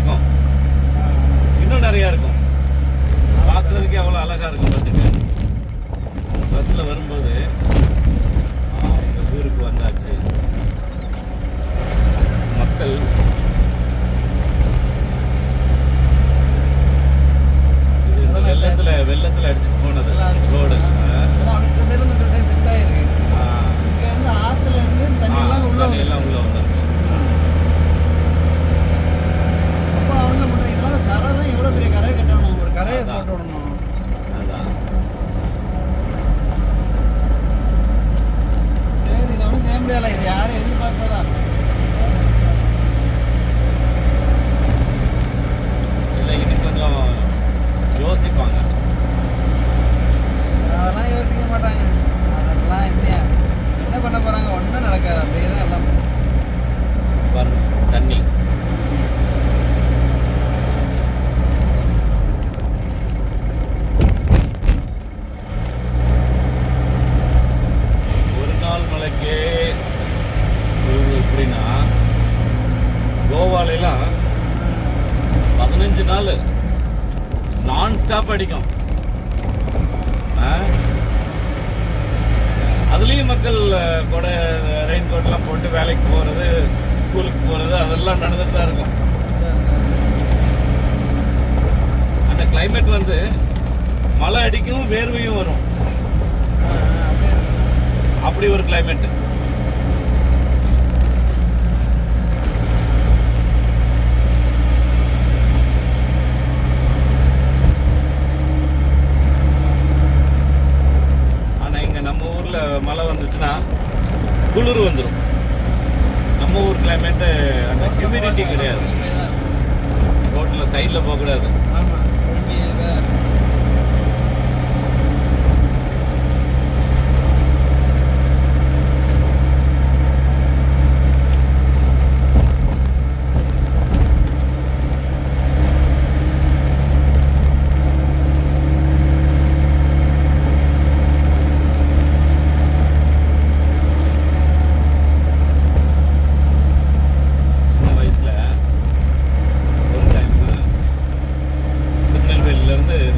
இருக்கும், இன்னும் நிறையா இருக்கும். பார்க்குறதுக்கே அவ்வளோ அழகாக இருக்கும். பார்த்துங்க, பஸ்ஸில் வரும்போது இந்த ஊருக்கு வந்தாச்சு. மக்கள் இது இந்த வெள்ளத்தில் அடிச்சுட்டு போனது ரோடு. எல்லாம் உள்ள வந்துருக்கு. அப்போ அவங்க இதெல்லாம் கரை தான், எவ்வளோ பெரிய கரையை கட்டணும், ஒரு கரையை போட்டு விடணும். அதான் சரி, இதை ஒன்றும் செய்ய முடியல. இது யாரும் எதிர்பார்த்ததா இல்லை, இது கொஞ்சம் யோசிப்பாங்க. அதெல்லாம் யோசிக்க மாட்டாங்க. அதெல்லாம் என்ன பண்ண போகிறாங்க? ஒன்றும் நடக்காது. அப்படியே தான் எல்லாம் தண்ணி. ஒரு நாள் மழைக்கே எப்படின்னா, கோவாலெல்லாம் 15 நாள் நான் ஸ்டாப் அடிக்கும். அதுலேயும் மக்கள் கூட ரெயின் கோட்லாம் போட்டு வேலைக்கு போகிறது, ஸ்கூலுக்கு போகிறது, அதெல்லாம் நடந்துட்டு தான் இருக்கும். அந்த கிளைமேட் வந்து மழை அடிக்கும், வேர்வையும் வரும். அப்படி ஒரு கிளைமேட். ஆனால் இங்கே நம்ம ஊரில் மழை வந்துச்சுன்னா குளிர் வந்துடும். நம்ம ஊர் கிளைமேட்டு அந்த ஹியூமிடிட்டி கிடையாது. ரோட்டில் சைடில் போகக்கூடாது. ஆமாம்.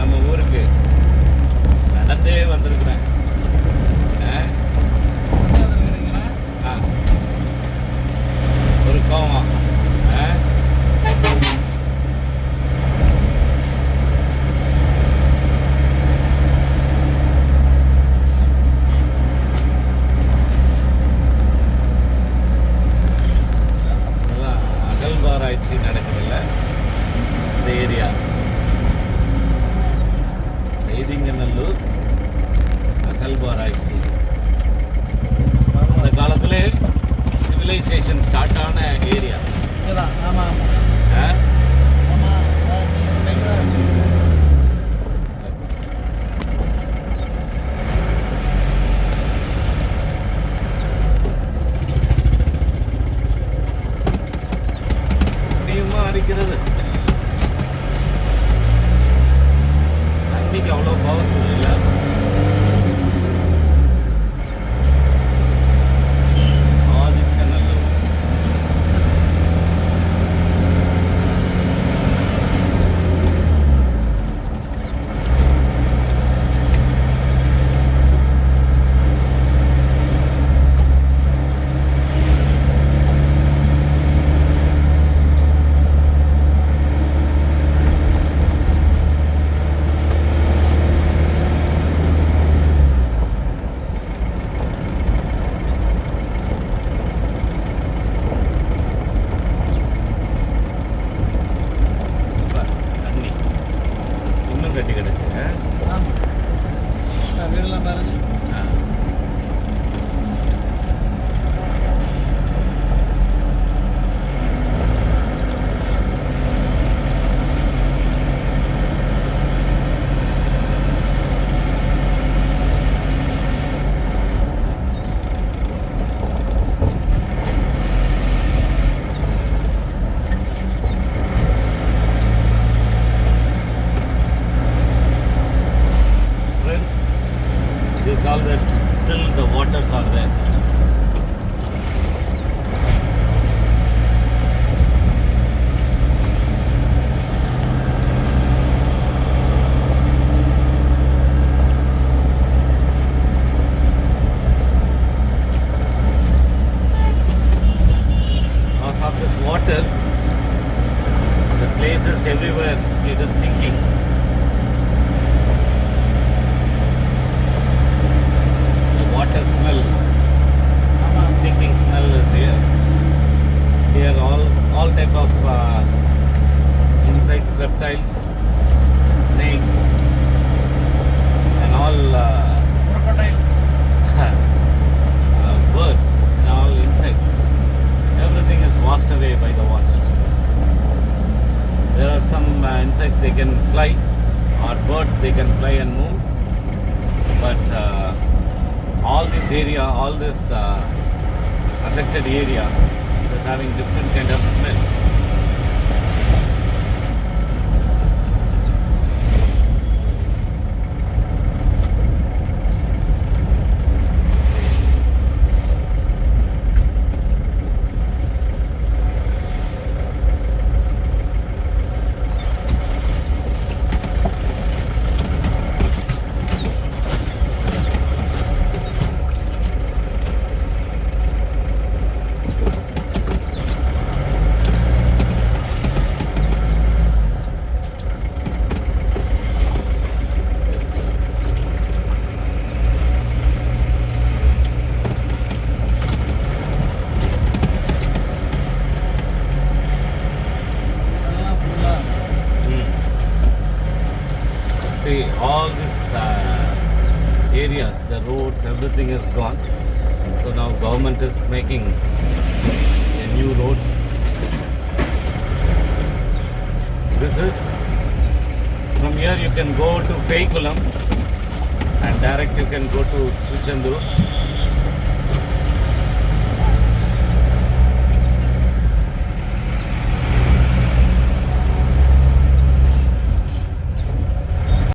நம்ம ஊருக்கு நடந்தே வந்திருக்கிறேன். ஒரு கோவம் அகழ்வாராய்ச்சி நடக்குதுல்ல இந்த ஏரியா. செய்திங்கநல்லூர் அகழ்வாராய்ச்சி. அந்த காலத்தில் சிவிலைசேஷன் ஸ்டார்ட் ஆன ஏரியா. ஆமாம். முடியுமா அடிக்கிறது? தண்ணிக்கு அவ்வளோ பவர்ஃபுல் இல்லை. ஆதிச்சநல்லூர். கட்டி கிடக்கு. வீடெல்லாம் பாருங்க. places everywhere it is stinking. The water smell, stinking smell is there. Here all type of insects, reptiles, snakes, and all crocodile. birds and all insects. Everything is washed away by the water. There are some insects they can fly, or birds they can fly and move, but all this area, all this affected area is having different kind of smell. அதெல்லாம் ஃபுல்லா See, all these areas, the roads, everything is gone. So now government is making new roads. This is, from here you can go to Peikulam and direct you can go to Truchendur.